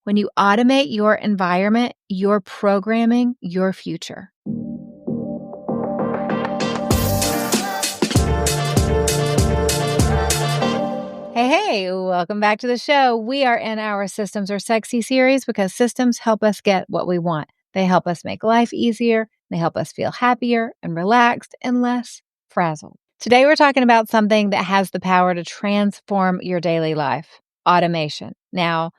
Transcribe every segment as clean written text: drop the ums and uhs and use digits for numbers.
When you automate your environment, you're programming your future. Hey, welcome back to the show. We are in our Systems Are Sexy series because systems help us get what we want. They help us make life easier. They help us feel happier and relaxed and less frazzled. Today, we're talking about something that has the power to transform your daily life: automation. Now,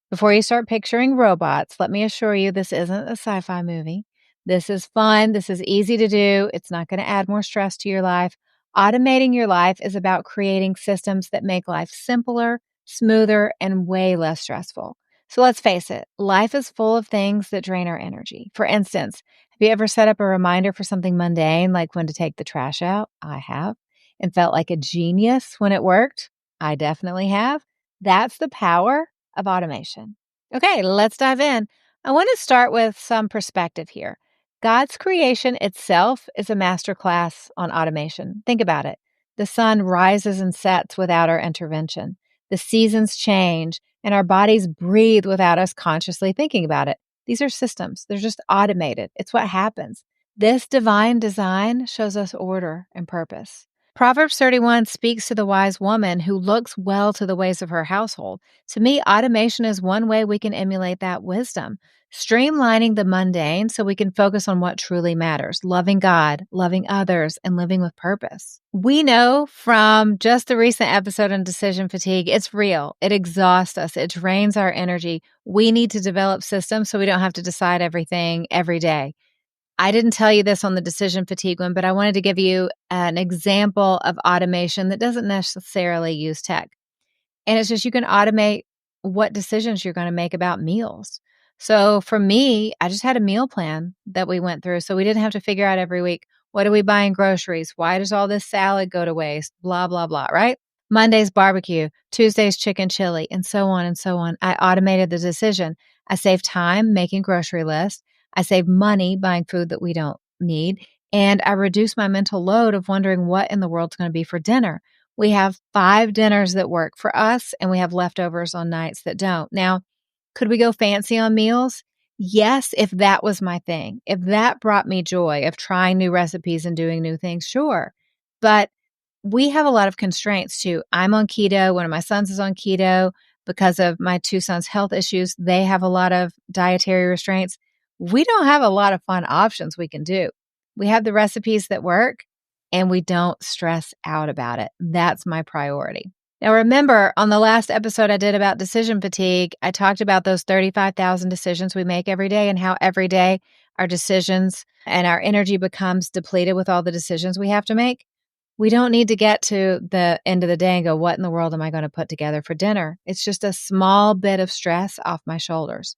before you start picturing robots, let me assure you this isn't a sci-fi movie. This is fun. This is easy to do. It's not going to add more stress to your life. Automating your life is about creating systems that make life simpler, smoother, and way less stressful. So let's face it, life is full of things that drain our energy. For instance, have you ever set up a reminder for something mundane, like when to take the trash out? I have. And felt like a genius when it worked? I definitely have. That's the power of automation. Okay, let's dive in. I want to start with some perspective here. God's creation itself is a masterclass on automation. Think about it. The sun rises and sets without our intervention. The seasons change and our bodies breathe without us consciously thinking about it. These are systems. They're just automated. It's what happens. This divine design shows us order and purpose. Proverbs 31 speaks to the wise woman who looks well to the ways of her household. To me, automation is one way we can emulate that wisdom, streamlining the mundane so we can focus on what truly matters: loving God, loving others, and living with purpose. We know from just the recent episode on decision fatigue, it's real. It exhausts us. It drains our energy. We need to develop systems so we don't have to decide everything every day. I didn't tell you this on the decision fatigue one, but I wanted to give you an example of automation that doesn't necessarily use tech. And it's just you can automate what decisions you're going to make about meals. So for me, I just had a meal plan that we went through. So we didn't have to figure out every week, what do we buy in groceries? Why does all this salad go to waste? Blah, blah, blah, right? Monday's barbecue, Tuesday's chicken chili, and so on and so on. I automated the decision. I saved time making grocery lists. I save money buying food that we don't need, and I reduce my mental load of wondering what in the world's going to be for dinner. We have 5 dinners that work for us, and we have leftovers on nights that don't. Now, could we go fancy on meals? Yes, if that was my thing. If that brought me joy of trying new recipes and doing new things, sure. But we have a lot of constraints too. I'm on keto. One of my sons is on keto because of my 2 sons' health issues. They have a lot of dietary restraints. We don't have a lot of fun options we can do. We have the recipes that work and we don't stress out about it. That's my priority. Now, remember, on the last episode I did about decision fatigue, I talked about those 35,000 decisions we make every day and how every day our decisions and our energy becomes depleted with all the decisions we have to make. We don't need to get to the end of the day and go, what in the world am I going to put together for dinner? It's just a small bit of stress off my shoulders.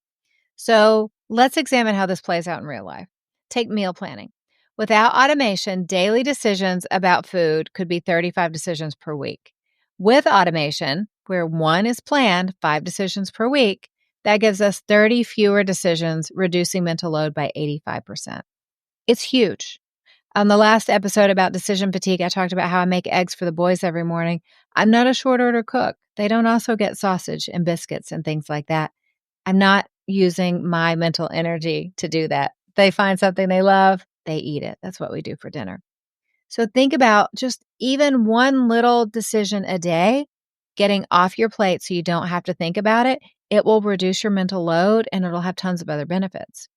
So let's examine how this plays out in real life. Take meal planning. Without automation, daily decisions about food could be 35 decisions per week. With automation, where 1 is planned, 5 decisions per week, that gives us 30 fewer decisions, reducing mental load by 85%. It's huge. On the last episode about decision fatigue, I talked about how I make eggs for the boys every morning. I'm not a short order cook. They don't also get sausage and biscuits and things like that. I'm not using my mental energy to do that. They find something they love, they eat it. That's what we do for dinner. So think about just even one little decision a day, getting off your plate so you don't have to think about it. It will reduce your mental load and it'll have tons of other benefits.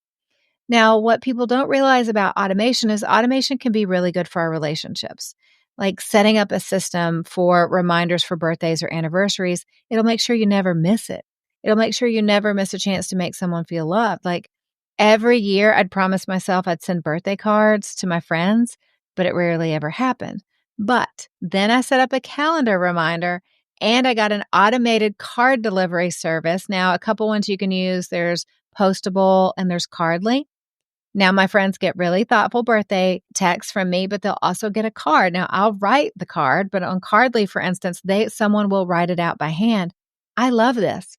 Now, what people don't realize about automation is automation can be really good for our relationships. Like setting up a system for reminders for birthdays or anniversaries, it'll make sure you never miss it. It'll make sure you never miss a chance to make someone feel loved. Like every year, I'd promise myself I'd send birthday cards to my friends, but it rarely ever happened. But then I set up a calendar reminder and I got an automated card delivery service. Now, a couple ones you can use. There's Postable and there's Cardly. Now, my friends get really thoughtful birthday texts from me, but they'll also get a card. Now, I'll write the card, but on Cardly, for instance, someone will write it out by hand. I love this.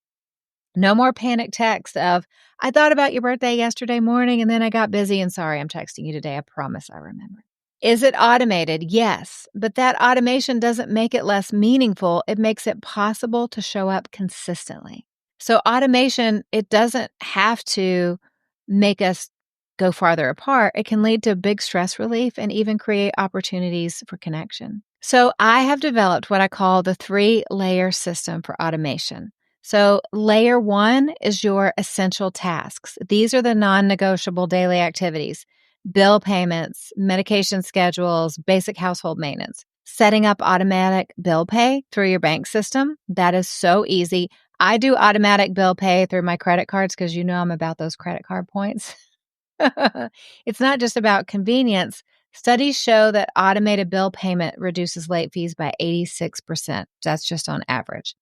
No more panic text of, I thought about your birthday yesterday morning and then I got busy and sorry, I'm texting you today. I promise I remember. Is it automated? Yes, but that automation doesn't make it less meaningful. It makes it possible to show up consistently. So automation, it doesn't have to make us go farther apart. It can lead to big stress relief and even create opportunities for connection. So I have developed what I call the 3-layer system for automation. So layer 1 is your essential tasks. These are the non-negotiable daily activities: bill payments, medication schedules, basic household maintenance. Setting up automatic bill pay through your bank system, that is so easy. I do automatic bill pay through my credit cards because I'm about those credit card points. It's not just about convenience. Studies show that automated bill payment reduces late fees by 86%. That's just on average.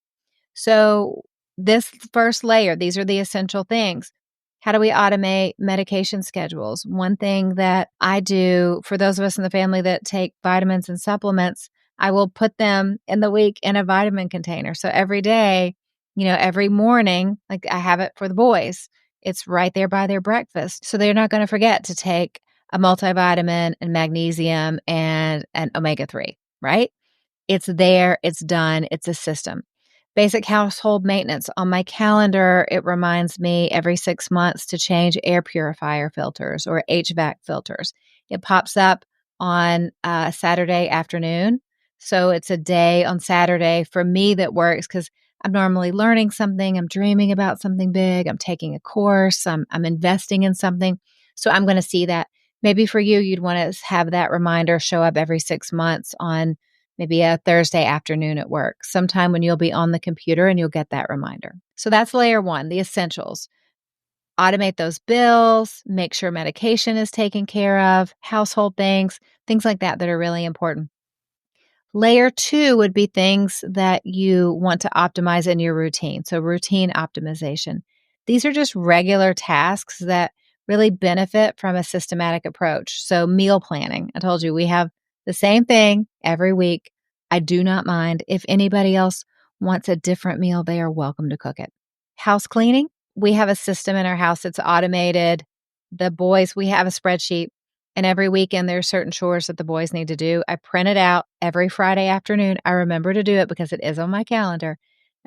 So, this first layer, these are the essential things. How do we automate medication schedules? One thing that I do for those of us in the family that take vitamins and supplements, I will put them in the week in a vitamin container. So every day, every morning, like I have it for the boys, it's right there by their breakfast. So they're not going to forget to take a multivitamin and magnesium and an omega-3, right? It's there, it's done, it's a system. Basic household maintenance. On my calendar, it reminds me every 6 months to change air purifier filters or HVAC filters. It pops up on Saturday afternoon. So it's a day on Saturday for me that works because I'm normally learning something. I'm dreaming about something big. I'm taking a course. I'm investing in something. So I'm going to see that. Maybe for you, you'd want to have that reminder show up every 6 months on maybe a Thursday afternoon at work, sometime when you'll be on the computer and you'll get that reminder. So that's layer 1, the essentials. Automate those bills, make sure medication is taken care of, household things like that are really important. Layer 2 would be things that you want to optimize in your routine. So routine optimization. These are just regular tasks that really benefit from a systematic approach. So meal planning. I told you we have the same thing every week. I do not mind. If anybody else wants a different meal, they are welcome to cook it. House cleaning. We have a system in our house that's automated. The boys, we have a spreadsheet. And every weekend, there are certain chores that the boys need to do. I print it out every Friday afternoon. I remember to do it because it is on my calendar.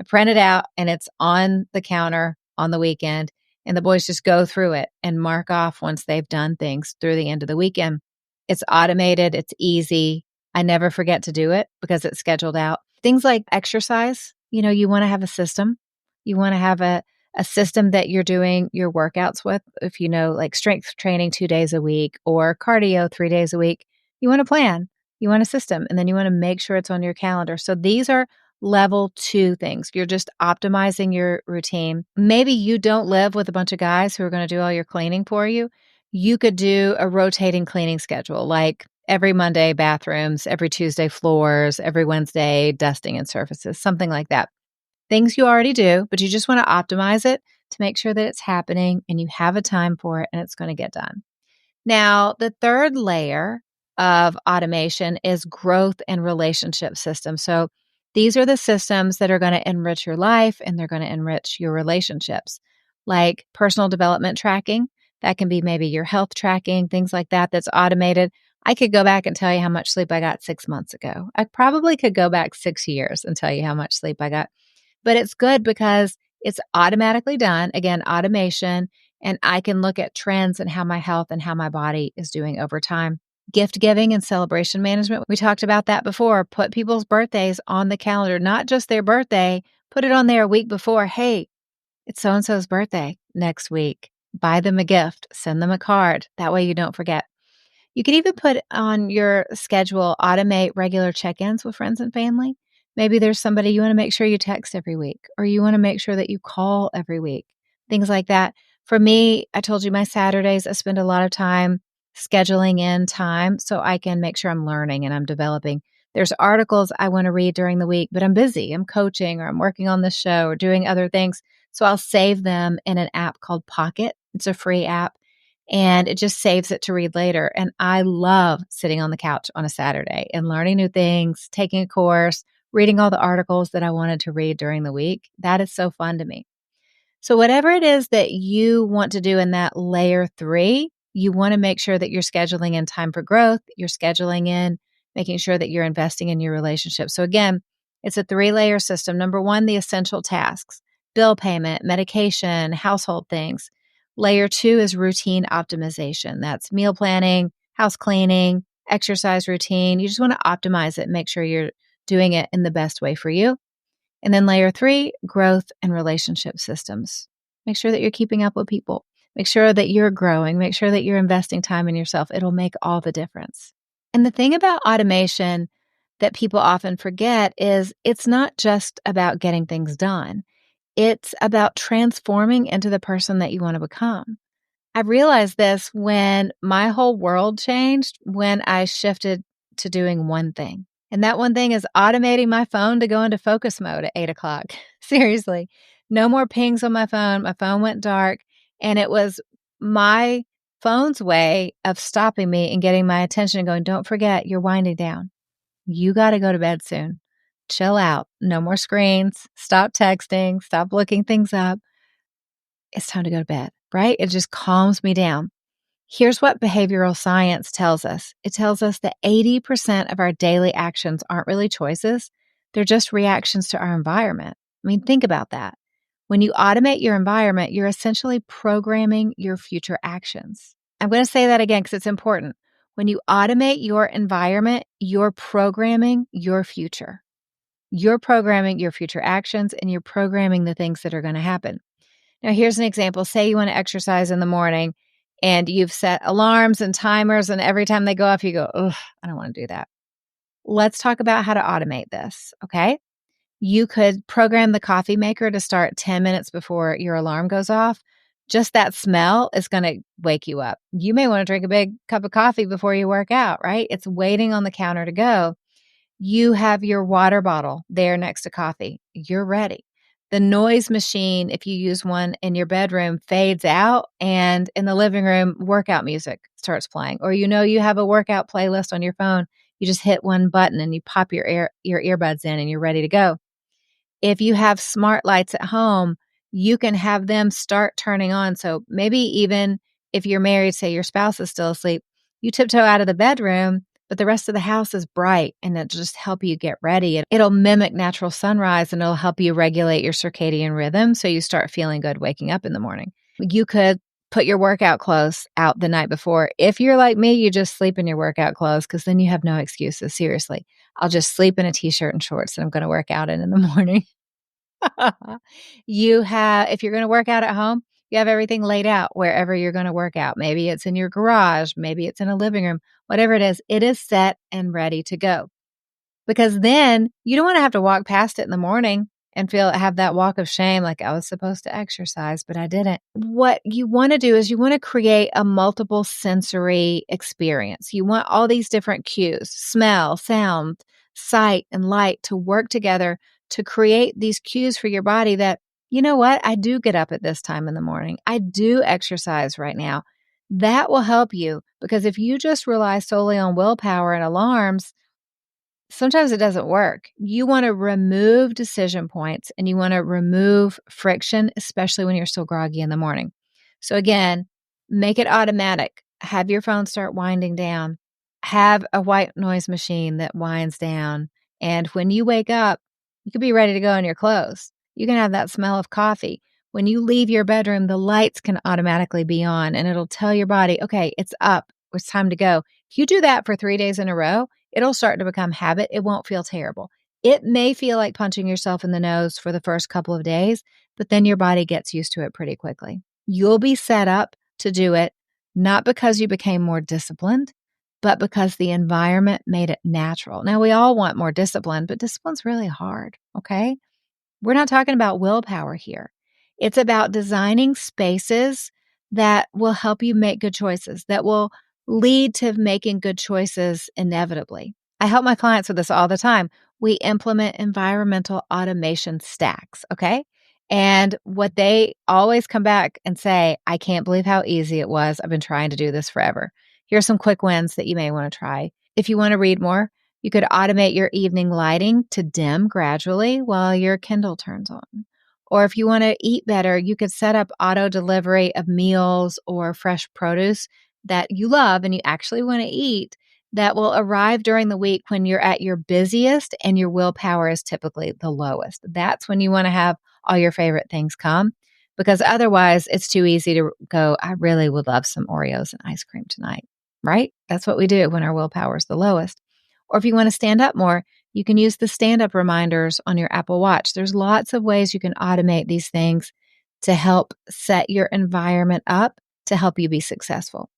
I print it out and it's on the counter on the weekend. And the boys just go through it and mark off once they've done things through the end of the weekend. It's automated. It's easy. I never forget to do it because it's scheduled out. Things like exercise, you want to have a system. You want to have a system that you're doing your workouts with. If like strength training 2 days a week or cardio 3 days a week, you want a plan, you want a system, and then you want to make sure it's on your calendar. So these are level 2 things. You're just optimizing your routine. Maybe you don't live with a bunch of guys who are going to do all your cleaning for you. You could do a rotating cleaning schedule, like every Monday, bathrooms, every Tuesday, floors, every Wednesday, dusting and surfaces, something like that. Things you already do, but you just want to optimize it to make sure that it's happening and you have a time for it and it's going to get done. Now, the third layer of automation is growth and relationship systems. So these are the systems that are going to enrich your life and they're going to enrich your relationships, like personal development tracking. That can be maybe your health tracking, things like that that's automated. I could go back and tell you how much sleep I got 6 months ago. I probably could go back 6 years and tell you how much sleep I got. But it's good because it's automatically done. Again, automation. And I can look at trends and how my health and how my body is doing over time. Gift giving and celebration management. We talked about that before. Put people's birthdays on the calendar, not just their birthday. Put it on there a week before. Hey, it's so-and-so's birthday next week. Buy them a gift. Send them a card. That way you don't forget. You can even put on your schedule, automate regular check-ins with friends and family. Maybe there's somebody you want to make sure you text every week, or you want to make sure that you call every week, things like that. For me, I told you my Saturdays, I spend a lot of time scheduling in time so I can make sure I'm learning and I'm developing. There's articles I want to read during the week, but I'm busy. I'm coaching or I'm working on this show or doing other things. So I'll save them in an app called Pocket. It's a free app. And it just saves it to read later. And I love sitting on the couch on a Saturday and learning new things, taking a course, reading all the articles that I wanted to read during the week. That is so fun to me. So whatever it is that you want to do in that layer 3, you want to make sure that you're scheduling in time for growth. You're scheduling in making sure that you're investing in your relationship. So again, it's a 3-layer system. Number 1, the essential tasks. bill payment, medication, household things. Layer 2 is routine optimization. That's meal planning, house cleaning, exercise routine. You just want to optimize it, make sure you're doing it in the best way for you. And then layer 3, growth and relationship systems. Make sure that you're keeping up with people. Make sure that you're growing. Make sure that you're investing time in yourself. It'll make all the difference. And the thing about automation that people often forget is it's not just about getting things done. It's about transforming into the person that you want to become. I realized this when my whole world changed when I shifted to doing one thing. And that one thing is automating my phone to go into focus mode at 8 o'clock. Seriously, no more pings on my phone. My phone went dark, and it was my phone's way of stopping me and getting my attention and going, don't forget, you're winding down. You got to go to bed soon. Chill out. No more screens. Stop texting. Stop looking things up. It's time to go to bed, right? It just calms me down. Here's what behavioral science tells us. It tells us that 80% of our daily actions aren't really choices. They're just reactions to our environment. I mean, think about that. When you automate your environment, you're essentially programming your future actions. I'm going to say that again because it's important. When you automate your environment, you're programming your future. You're programming your future actions, and you're programming the things that are going to happen. Now, here's an example. Say you want to exercise in the morning and you've set alarms and timers, and every time they go off, you go, ugh, I don't want to do that. Let's talk about how to automate this, okay? You could program the coffee maker to start 10 minutes before your alarm goes off. Just that smell is going to wake you up. You may want to drink a big cup of coffee before you work out, right? It's waiting on the counter to go. You have your water bottle there next to coffee. You're ready. The noise machine, if you use one in your bedroom, fades out, and in the living room, workout music starts playing. Or you have a workout playlist on your phone. You just hit one button and you pop your earbuds in and you're ready to go. If you have smart lights at home, you can have them start turning on. So maybe even if you're married, say your spouse is still asleep, you tiptoe out of the bedroom, but the rest of the house is bright, and it'll just help you get ready. And it'll mimic natural sunrise, and it'll help you regulate your circadian rhythm so you start feeling good waking up in the morning. You could put your workout clothes out the night before. If you're like me, you just sleep in your workout clothes because then you have no excuses. Seriously, I'll just sleep in a t-shirt and shorts that I'm going to work out in the morning. If you're going to work out at home, you have everything laid out wherever you're going to work out. Maybe it's in your garage, maybe it's in a living room, whatever it is set and ready to go. Because then you don't want to have to walk past it in the morning and have that walk of shame, like I was supposed to exercise, but I didn't. What you want to do is you want to create a multiple sensory experience. You want all these different cues, smell, sound, sight, and light to work together to create these cues for your body that, you know what, I do get up at this time in the morning. I do exercise right now. That will help you, because if you just rely solely on willpower and alarms, sometimes it doesn't work. You want to remove decision points and you want to remove friction, especially when you're still groggy in the morning. So again, make it automatic. Have your phone start winding down. Have a white noise machine that winds down. And when you wake up, you could be ready to go in your clothes. You can have that smell of coffee. When you leave your bedroom, the lights can automatically be on, and it'll tell your body, okay, it's up. It's time to go. If you do that for 3 days in a row, it'll start to become habit. It won't feel terrible. It may feel like punching yourself in the nose for the first couple of days, but then your body gets used to it pretty quickly. You'll be set up to do it, not because you became more disciplined, but because the environment made it natural. Now, we all want more discipline, but discipline's really hard, okay? We're not talking about willpower here. It's about designing spaces that will help you make good choices, that will lead to making good choices inevitably. I help my clients with this all the time. We implement environmental automation stacks, okay? And what they always come back and say, I can't believe how easy it was. I've been trying to do this forever. Here's some quick wins that you may want to try. If you want to read more, you could automate your evening lighting to dim gradually while your Kindle turns on. Or if you want to eat better, you could set up auto delivery of meals or fresh produce that you love and you actually want to eat that will arrive during the week when you're at your busiest and your willpower is typically the lowest. That's when you want to have all your favorite things come, because otherwise it's too easy to go, I really would love some Oreos and ice cream tonight, right? That's what we do when our willpower is the lowest. Or if you want to stand up more, you can use the stand up reminders on your Apple Watch. There's lots of ways you can automate these things to help set your environment up to help you be successful.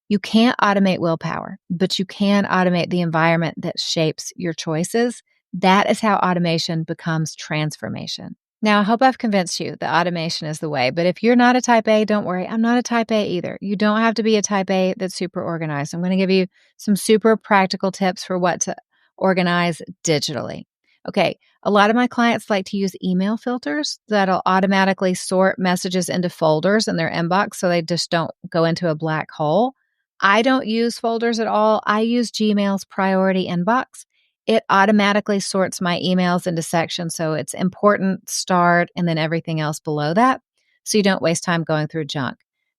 You can't automate willpower, but you can automate the environment that shapes your choices. That is how automation becomes transformation. Now, I hope I've convinced you that automation is the way, but if you're not a type A, don't worry. I'm not a type A either. You don't have to be a type A that's super organized. I'm going to give you some super practical tips for what to organize digitally. Okay, a lot of my clients like to use email filters that'll automatically sort messages into folders in their inbox so they just don't go into a black hole. I don't use folders at all. I use Gmail's priority inbox. It automatically sorts my emails into sections. So it's important, start, and then everything else below that. So you don't waste time going through junk.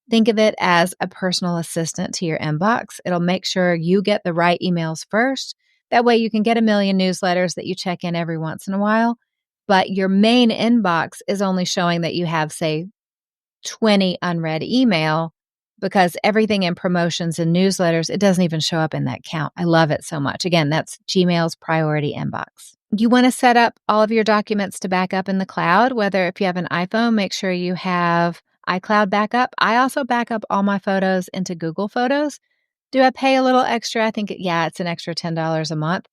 Think of it as a personal assistant to your inbox. It'll make sure you get the right emails first. That way you can get a million newsletters that you check in every once in a while. But your main inbox is only showing that you have, say, 20 unread email, because everything in promotions and newsletters, it doesn't even show up in that count. I love it so much. Again, that's Gmail's priority inbox. You want to set up all of your documents to back up in the cloud, whether if you have an iPhone, make sure you have iCloud backup. I also back up all my photos into Google Photos. Do I pay a little extra? I think, it's an extra $10 a month.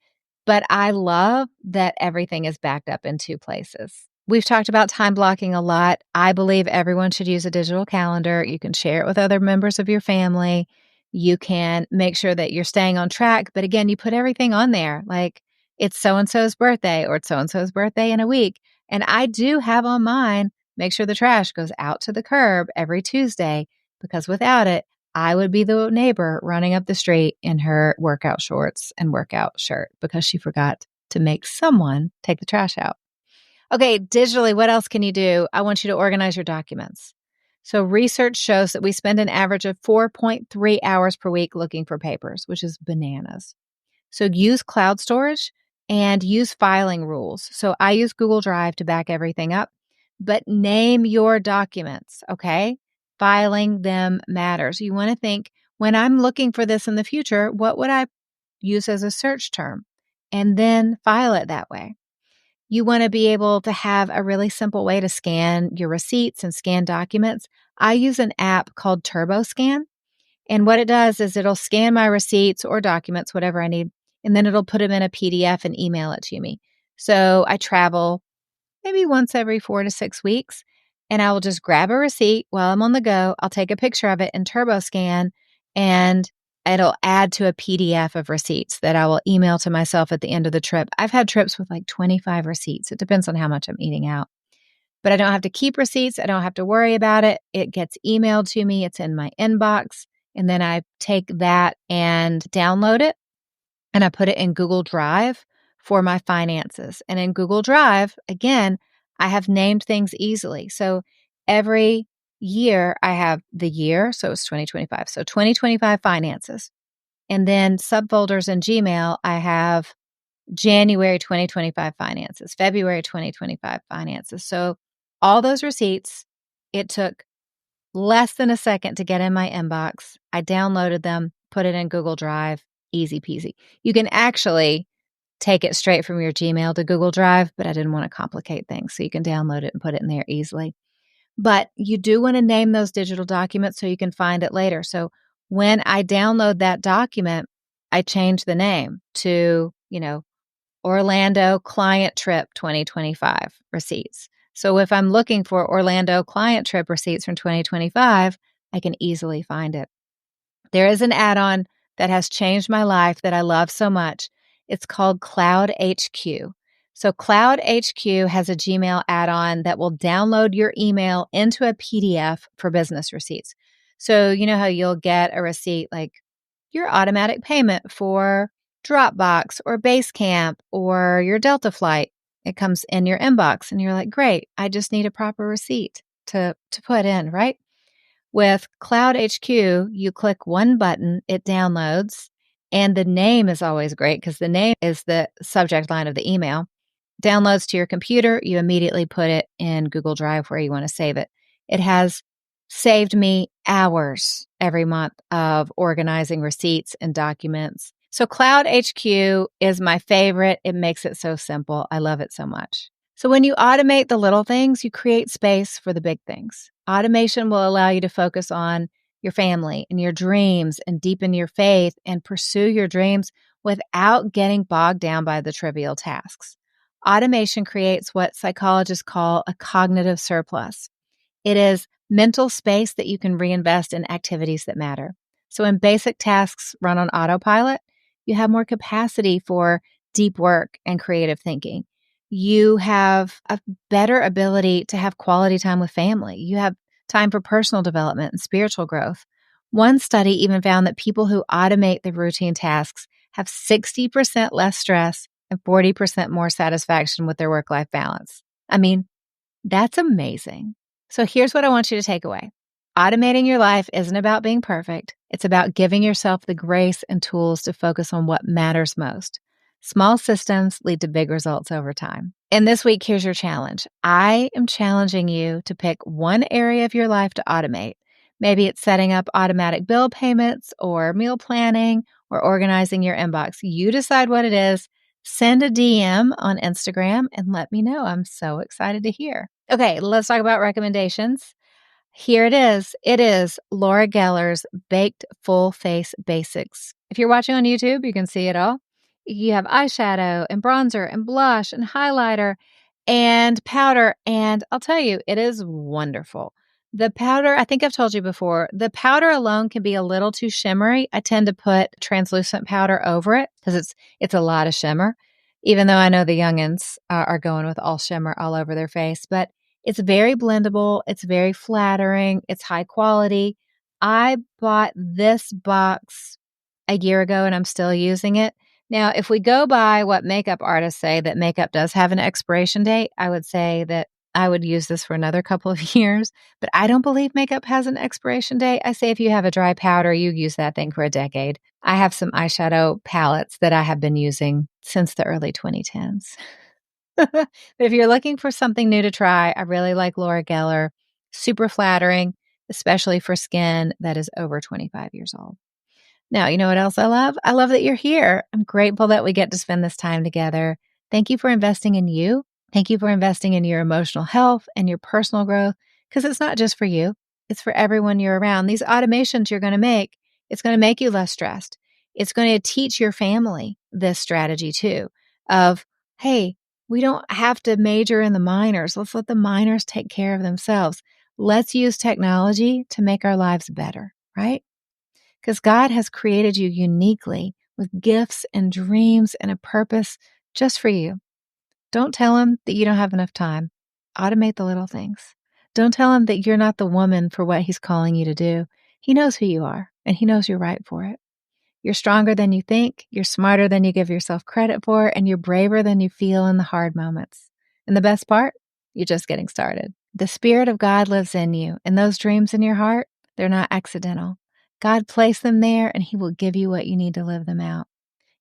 But I love that everything is backed up in two places. We've talked about time blocking a lot. I believe everyone should use a digital calendar. You can share it with other members of your family. You can make sure that you're staying on track. But again, you put everything on there, like it's so-and-so's birthday or it's so-and-so's birthday in a week. And I do have on mine, make sure the trash goes out to the curb every Tuesday, because without it, I would be the neighbor running up the street in her workout shorts and workout shirt because she forgot to make someone take the trash out. Okay, digitally, what else can you do? I want you to organize your documents. So research shows that we spend an average of 4.3 hours per week looking for papers, which is bananas. So use cloud storage and use filing rules. So I use Google Drive to back everything up, but name your documents, okay? Filing them matters. You want to think, when I'm looking for this in the future, what would I use as a search term? And then file it that way. You want to be able to have a really simple way to scan your receipts and scan documents. I use an app called TurboScan. And what it does is it'll scan my receipts or documents, whatever I need, and then it'll put them in a PDF and email it to me. So I travel maybe once every 4 to 6 weeks, and I will just grab a receipt while I'm on the go. I'll take a picture of it in TurboScan, and it'll add to a PDF of receipts that I will email to myself at the end of the trip. I've had trips with like 25 receipts. It depends on how much I'm eating out. But I don't have to keep receipts. I don't have to worry about it. It gets emailed to me. It's in my inbox. And then I take that and download it, and I put it in Google Drive for my finances. And in Google Drive, again, I have named things easily. So every year I have the year, so it's 2025. So 2025 finances. And then subfolders in Gmail, I have January 2025 finances, February 2025 finances. So all those receipts, it took less than a second to get in my inbox. I downloaded them, put it in Google Drive, easy peasy. You can actually take it straight from your Gmail to Google Drive, but I didn't want to complicate things. So you can download it and put it in there easily. But you do want to name those digital documents so you can find it later. So when I download that document, I change the name to, Orlando Client Trip 2025 receipts. So if I'm looking for Orlando Client Trip receipts from 2025, I can easily find it. There is an add-on that has changed my life that I love so much. It's called Cloud HQ. So Cloud HQ has a Gmail add-on that will download your email into a PDF for business receipts. So you know how you'll get a receipt like your automatic payment for Dropbox or Basecamp or your Delta flight. It comes in your inbox and you're like, great, I just need a proper receipt to put in, right? With Cloud HQ, you click one button, it downloads, and the name is always great because the name is the subject line of the email. downloads to your computer, you immediately put it in Google Drive where you want to save it. It has saved me hours every month of organizing receipts and documents. So Cloud HQ is my favorite. It makes it so simple. I love it so much. So when you automate the little things, you create space for the big things. Automation will allow you to focus on your family and your dreams and deepen your faith and pursue your dreams without getting bogged down by the trivial tasks. Automation creates what psychologists call a cognitive surplus. It is mental space that you can reinvest in activities that matter. So when basic tasks run on autopilot, you have more capacity for deep work and creative thinking. You have a better ability to have quality time with family. You have time for personal development and spiritual growth. One study even found that people who automate the routine tasks have 60% less stress and 40% more satisfaction with their work-life balance. I mean, that's amazing. So here's what I want you to take away. Automating your life isn't about being perfect. It's about giving yourself the grace and tools to focus on what matters most. Small systems lead to big results over time. And this week, here's your challenge. I am challenging you to pick one area of your life to automate. Maybe it's setting up automatic bill payments or meal planning or organizing your inbox. You decide what it is. Send a DM on Instagram and let me know. I'm so excited to hear. Okay, let's talk about recommendations. Here it is. It is Laura Geller's Baked Full Face Basics. If you're watching on YouTube, you can see it all. You have eyeshadow and bronzer and blush and highlighter and powder. And I'll tell you, it is wonderful. The powder, I think I've told you before, the powder alone can be a little too shimmery. I tend to put translucent powder over it because it's a lot of shimmer, even though I know the youngins are going with all shimmer all over their face. But it's very blendable. It's very flattering. It's high quality. I bought this box a year ago and I'm still using it. Now, if we go by what makeup artists say that makeup does have an expiration date, I would say that I would use this for another couple of years, but I don't believe makeup has an expiration date. I say if you have a dry powder, you use that thing for a decade. I have some eyeshadow palettes that I have been using since the early 2010s. But if you're looking for something new to try, I really like Laura Geller. Super flattering, especially for skin that is over 25 years old. Now, you know what else I love? I love that you're here. I'm grateful that we get to spend this time together. Thank you for investing in you. Thank you for investing in your emotional health and your personal growth, because it's not just for you. It's for everyone you're around. These automations you're going to make, it's going to make you less stressed. It's going to teach your family this strategy too of, hey, we don't have to major in the minors. Let's let the minors take care of themselves. Let's use technology to make our lives better, right? Because God has created you uniquely with gifts and dreams and a purpose just for you. Don't tell him that you don't have enough time. Automate the little things. Don't tell him that you're not the woman for what he's calling you to do. He knows who you are, and he knows you're right for it. You're stronger than you think, you're smarter than you give yourself credit for, and you're braver than you feel in the hard moments. And the best part? You're just getting started. The Spirit of God lives in you, and those dreams in your heart, they're not accidental. God placed them there, and he will give you what you need to live them out.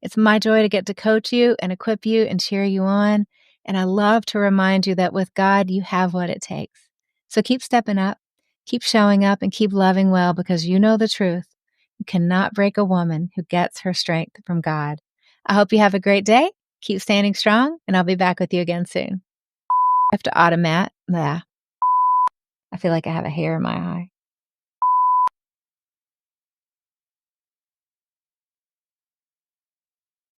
It's my joy to get to coach you and equip you and cheer you on. And I love to remind you that with God, you have what it takes. So keep stepping up, keep showing up, and keep loving well because you know the truth. You cannot break a woman who gets her strength from God. I hope you have a great day. Keep standing strong, and I'll be back with you again soon. I have to automate. I feel like I have a hair in my eye.